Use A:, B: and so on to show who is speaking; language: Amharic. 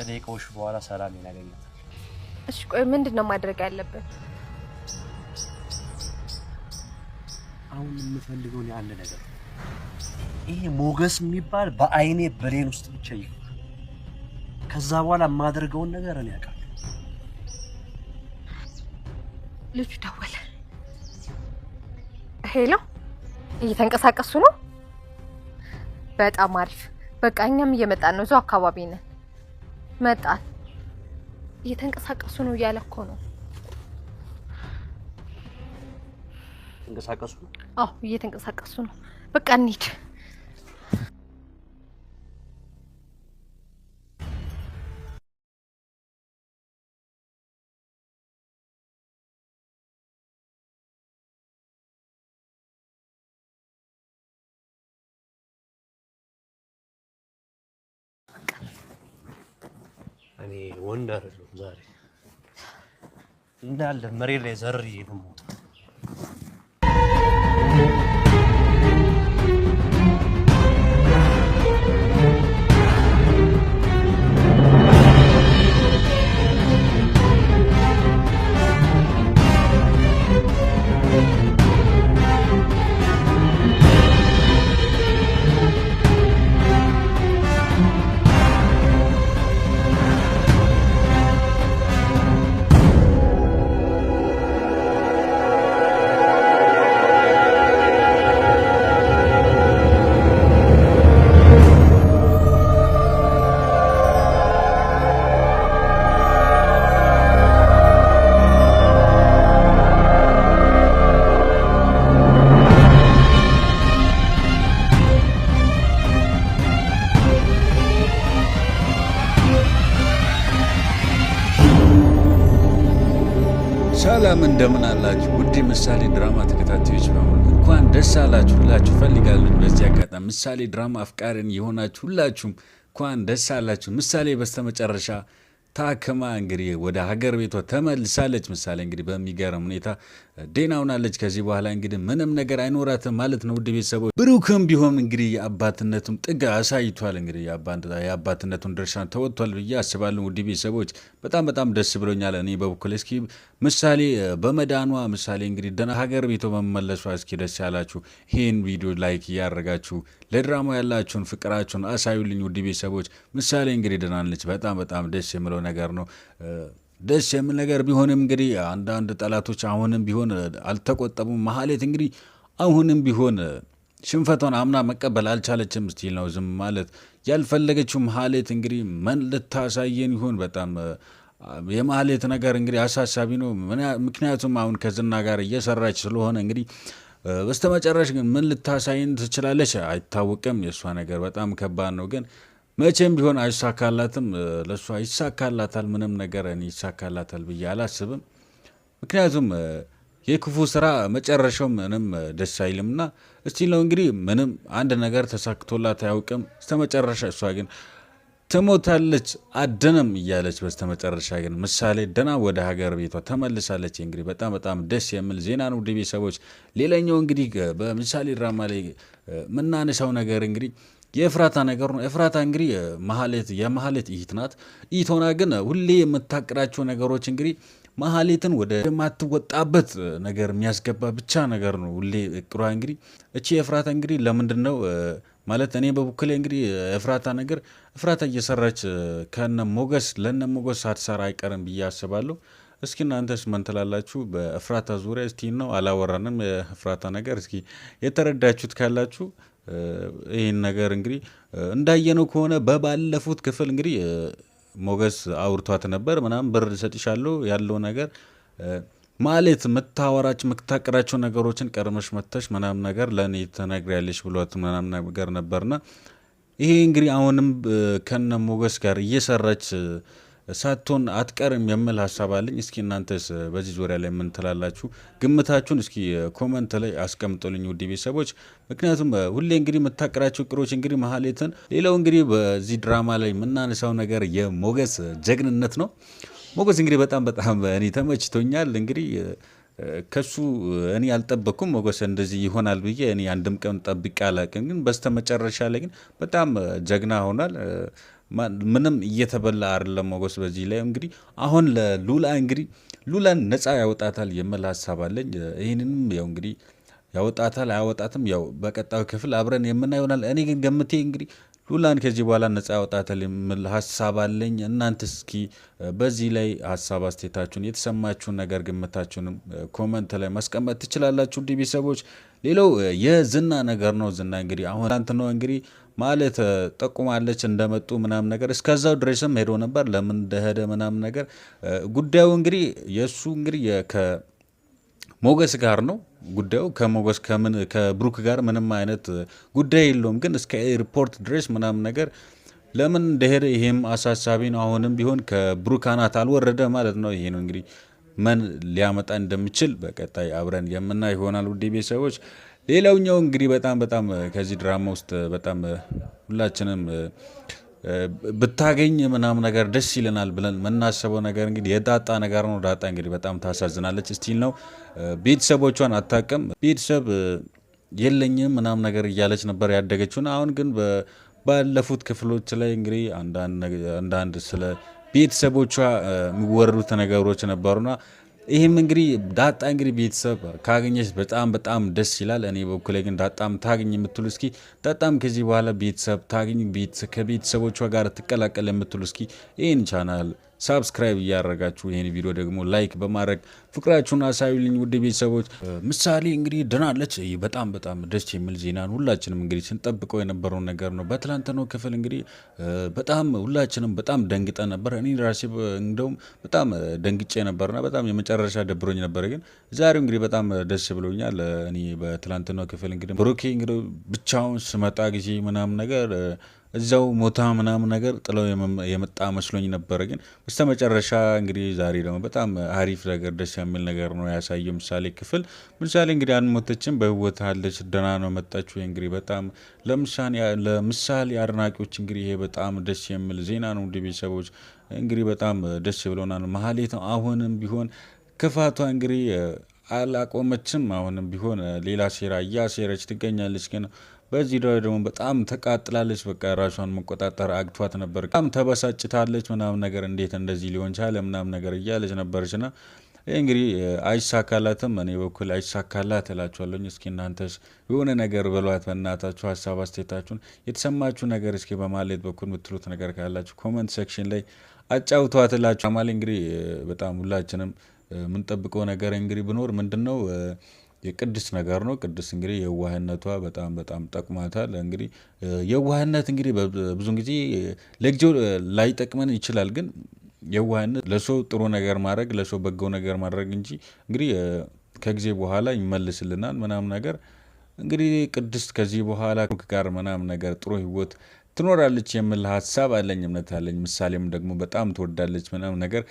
A: ከደቂቃዎች በኋላ ሰላም ያገኛታል።
B: እሺ ቆይ ምንድነው ማድረግ ያለብን?
A: አሁን የምፈልገው ነው አንድ ነገር። ይሄ ሞገስ የሚባል በአይኔ ብሌን ውስጥ ብቻ ይፈ ከዛ በኋላ ማድረገውን ነገር እኔ አውቃለሁ።
B: ልጁ ደወለ። ሄሎ፣ እየተንቀሳቀሱ ነው? በጣም አሪፍ። በቃ እኛም እየመጣን ነው፣ እዛው አካባቢ ነን። መጣን። እየተንቀሳቀሱ ነው እያለ እኮ ነው።
A: እንቀሳቀሱ?
B: አዎ እየተንቀሳቀሱ ነው። በቃ እንሂድ።
A: እኔ ወንድ አይደለሁም ዛሬ እንዳለ መሬት ላይ ዘርሬ ነው የምወጣው።
C: ሰላም እንደምን አላችሁ? ውድ ምሳሌ ድራማ ተከታታዮች በሙሉ እንኳን ደስ አላችሁ ልላችሁ ፈልጋለሁ። በዚህ አጋጣሚ ምሳሌ ድራማ አፍቃሪን የሆናችሁ ሁላችሁም እንኳን ደስ አላችሁ። ምሳሌ በስተመጨረሻ ታክማ እንግዲህ ወደ ሀገር ቤቷ ተመልሳለች። ምሳሌ እንግዲህ በሚገርም ሁኔታ ደህና ሆናለች። ከዚህ በኋላ እንግዲህ ምንም ነገር አይኖራትም ማለት ነው። ውድ ቤተሰቦች ብሩክም ቢሆን እንግዲህ የአባትነቱን ጥግ አሳይቷል። እንግዲህ የአባትነቱን ድርሻ ተወጥቷል ብዬ አስባለሁ። ውድ ቤተሰቦች በጣም ደስ ብሎኛል። እኔ በበኩሌ እስኪ ምሳሌ በመዳኗ ምሳሌ እንግዲህ ደህና ሀገር ቤቷ በመመለሷ እስኪ ደስ ያላችሁ ይህን ቪዲዮ ላይክ እያደረጋችሁ ለድራማው ያላችሁን ፍቅራችሁን አሳዩልኝ። ውድ ቤተሰቦች ምሳሌ እንግዲህ ደህና ነች። በጣም ደስ የሚለው ነገር ነው። ደስ የሚል ነገር ቢሆንም እንግዲህ አንዳንድ ጠላቶች አሁንም ቢሆን አልተቆጠቡም። መሀሌት እንግዲህ አሁንም ቢሆን ሽንፈቷን አምና መቀበል አልቻለችም። ስቲል ነው ዝም ማለት ያልፈለገችው። መሀሌት እንግዲህ ምን ልታሳየን ይሆን? በጣም የመሀሌት ነገር እንግዲህ አሳሳቢ ነው። ምክንያቱም አሁን ከዝና ጋር እየሰራች ስለሆነ እንግዲህ በስተመጨረሻ ግን ምን ልታሳየን ትችላለች አይታወቅም። የእሷ ነገር በጣም ከባድ ነው ግን መቼም ቢሆን አይሳካላትም። ለሷ ይሳካላታል፣ ምንም ነገር ይሳካላታል ብዬ አላስብም። ምክንያቱም የክፉ ስራ መጨረሻው ምንም ደስ አይልምና እስቲ ነው እንግዲህ ምንም አንድ ነገር ተሳክቶላት አያውቅም። በስተመጨረሻ እሷ ግን ትሞታለች አድንም እያለች በስተመጨረሻ ግን ምሳሌ ደህና ወደ ሀገር ቤቷ ተመልሳለች። እንግዲህ በጣም ደስ የሚል ዜና ነው። ውድ ቤተሰቦች ሌላኛው እንግዲህ በምሳሌ ድራማ ላይ የምናነሳው ነገር እንግዲህ የኤፍራታ ነገር ነው። ኤፍራታ እንግዲህ የመሀሌት እህት ናት። እህት ሆና ግን ሁሌ የምታቅዳቸው ነገሮች እንግዲህ መሀሌትን ወደ ማትወጣበት ነገር የሚያስገባ ብቻ ነገር ነው ሁሌ እቅዷ። እንግዲህ እቺ ኤፍራታ እንግዲህ ለምንድን ነው ማለት እኔ በበኩሌ እንግዲህ ኤፍራታ እየሰራች ለነ ሞገስ ሳትሰራ አይቀርም ብዬ አስባለሁ። እስኪ እናንተስ ምን ትላላችሁ? በኤፍራታ ዙሪያ እስቲ ነው አላወራንም የኤፍራታ ነገር። እስኪ የተረዳችሁት ካላችሁ ይህን ነገር እንግዲህ እንዳየነው ከሆነ በባለፉት ክፍል እንግዲህ ሞገስ አውርቷት ነበር ምናምን ብር ሰጥሻለሁ ያለው ነገር ማለት የምታቀራቸው ነገሮችን ቀድመሽ መተሽ ምናምን ነገር ለእኔ ትነግሪያለሽ ብሏት ምናምን ነገር ነበርና ይሄ እንግዲህ አሁንም ከነ ሞገስ ጋር እየሰራች ሳትሆን አትቀርም የሚል ሀሳብ አለኝ። እስኪ እናንተስ በዚህ ዙሪያ ላይ ምን ትላላችሁ? ግምታችሁን እስኪ ኮመንት ላይ አስቀምጡልኝ ውድ ቤተሰቦች። ምክንያቱም ሁሌ እንግዲህ የምታቀራቸው እቅዶች እንግዲህ መሀሌትን። ሌላው እንግዲህ በዚህ ድራማ ላይ የምናነሳው ነገር የሞገስ ጀግንነት ነው። ሞገስ እንግዲህ በጣም እኔ ተመችቶኛል። እንግዲህ ከሱ እኔ አልጠበኩም ሞገስ እንደዚህ ይሆናል ብዬ እኔ አንድም ቀን ጠብቄ አላቅም። ግን በስተመጨረሻ ላይ ግን በጣም ጀግና ሆኗል። ምንም እየተበላ አይደለም ሞገስ። በዚህ ላይ እንግዲህ አሁን ለሉላ እንግዲህ ሉላን ነፃ ያወጣታል የሚል ሀሳብ አለኝ። ይህንንም ያው እንግዲህ ያወጣታል አያወጣትም ያው በቀጣዩ ክፍል አብረን የምናየው ይሆናል። እኔ ግን ገምቴ እንግዲህ ሉላን ከዚህ በኋላ ነፃ ያወጣታል የሚል ሀሳብ አለኝ። እናንተ እስኪ በዚህ ላይ ሀሳብ አስተያየታችሁን፣ የተሰማችሁን ነገር ግምታችሁንም ኮመንት ላይ ማስቀመጥ ትችላላችሁ ውድ ቤተሰቦች። ሌላው የዝና ነገር ነው። ዝና እንግዲህ አሁን ትናንት ነው እንግዲህ ማለት ጠቁማለች እንደመጡ ምናምን ነገር እስከዛው ድረስም ሄዶ ነበር። ለምን እንደሄደ ምናምን ነገር ጉዳዩ እንግዲህ የእሱ እንግዲህ ሞገስ ጋር ነው ጉዳዩ። ከሞገስ ከብሩክ ጋር ምንም አይነት ጉዳይ የለውም። ግን እስከ ኤርፖርት ድረስ ምናምን ነገር ለምን እንደሄደ ይሄም አሳሳቢ ነው። አሁንም ቢሆን ከብሩክ አናት አልወረደ ማለት ነው። ይሄ ነው እንግዲህ ምን ሊያመጣ እንደሚችል በቀጣይ አብረን የምናይ ይሆናል ውድ ቤተሰቦች። ሌላውኛው እንግዲህ በጣም ከዚህ ድራማ ውስጥ በጣም ሁላችንም ብታገኝ ምናምን ነገር ደስ ይለናል ብለን የምናስበው ነገር እንግዲህ የዳጣ ነገር ነው። ዳጣ እንግዲህ በጣም ታሳዝናለች። ስቲል ነው ቤተሰቦቿን አታውቅም። ቤተሰብ የለኝም ምናምን ነገር እያለች ነበር ያደገችውን። አሁን ግን ባለፉት ክፍሎች ላይ እንግዲህ አንዳንድ ስለ ቤተሰቦቿ የሚወረዱት ነገሮች ነበሩና ይህም እንግዲህ ዳጣ እንግዲህ ቤተሰብ ካገኘች በጣም ደስ ይላል። እኔ በኩሌ ግን ዳጣም ታገኝ የምትሉ እስኪ ዳጣም ከዚህ በኋላ ቤተሰብ ታገኝ ከቤተሰቦቿ ጋር ትቀላቀል የምትሉ እስኪ ይህን ቻናል ሳብስክራይብ እያደረጋችሁ ይህን ቪዲዮ ደግሞ ላይክ በማድረግ ፍቅራችሁን አሳዩልኝ ውድ ቤተሰቦች። ምሳሌ እንግዲህ ድናለች። በጣም ደስ የሚል ዜናን ሁላችንም እንግዲህ ስንጠብቀው የነበረው ነገር ነው። በትላንትናው ክፍል እንግዲህ ሁላችንም በጣም ደንግጠን ነበር። እኔ ራሴ እንደውም በጣም ደንግጬ ነበርና በጣም የመጨረሻ ደብሮኝ ነበር። ግን ዛሬው እንግዲህ በጣም ደስ ብሎኛል። እኔ በትላንትናው ክፍል እንግዲህ ብሩኬ እንግዲህ ብቻውን ስመጣ ጊዜ ምናምን ነገር እዛው ሞታ ምናምን ነገር ጥለው የመጣ መስሎኝ ነበረ። ግን በስተመጨረሻ እንግዲህ ዛሬ ደግሞ በጣም አሪፍ ነገር ደስ የሚል ነገር ነው ያሳየው ምሳሌ ክፍል። ምሳሌ እንግዲህ አንሞተችም፣ በህይወት አለች፣ ደህና ነው መጣችሁ። እንግዲህ በጣም ለምሳሌ አድናቂዎች እንግዲህ ይሄ በጣም ደስ የሚል ዜና ነው። ውድ ቤተሰቦች እንግዲህ በጣም ደስ ብሎናል። መሀሌት አሁንም ቢሆን ክፋቷ እንግዲህ አላቆመችም። አሁንም ቢሆን ሌላ ሴራ እያሴረች ትገኛለች። ግን በዚህ ደግሞ በጣም ተቃጥላለች። በቃ ራሷን መቆጣጠር አግቷት ነበር። በጣም ተበሳጭታለች ምናምን ነገር እንዴት እንደዚህ ሊሆን ቻለ ምናምን ነገር እያለች ነበረች። ና ይህ እንግዲህ አይሳካላትም። እኔ በኩል አይሳካላት እላችኋለሁ። እስኪ እናንተስ የሆነ ነገር በሏት በእናታችሁ። ሀሳብ አስተያየታችሁን የተሰማችሁ ነገር እስኪ በማለት በኩል የምትሉት ነገር ካላችሁ ኮመንት ሴክሽን ላይ አጫውቷት እላችሁ። ማለ እንግዲህ በጣም ሁላችንም የምንጠብቀው ነገር እንግዲህ ብኖር ምንድን ነው የቅድስት ነገር ነው። ቅድስት እንግዲህ የዋህነቷ በጣም ጠቅሟታል። እንግዲህ የዋህነት እንግዲህ ብዙን ጊዜ ለጊዜው ላይጠቅመን ይችላል። ግን የዋህነት ለሰው ጥሩ ነገር ማድረግ ለሰው በጎ ነገር ማድረግ እንጂ እንግዲህ ከጊዜ በኋላ ይመልስልናል ምናምን ነገር። እንግዲህ ቅድስት ከዚህ በኋላ ጋር ምናምን ነገር ጥሩ ህይወት ትኖራለች የሚል ሀሳብ አለኝ፣ እምነት አለኝ። ምሳሌም ደግሞ በጣም ትወዳለች ምናምን ነገር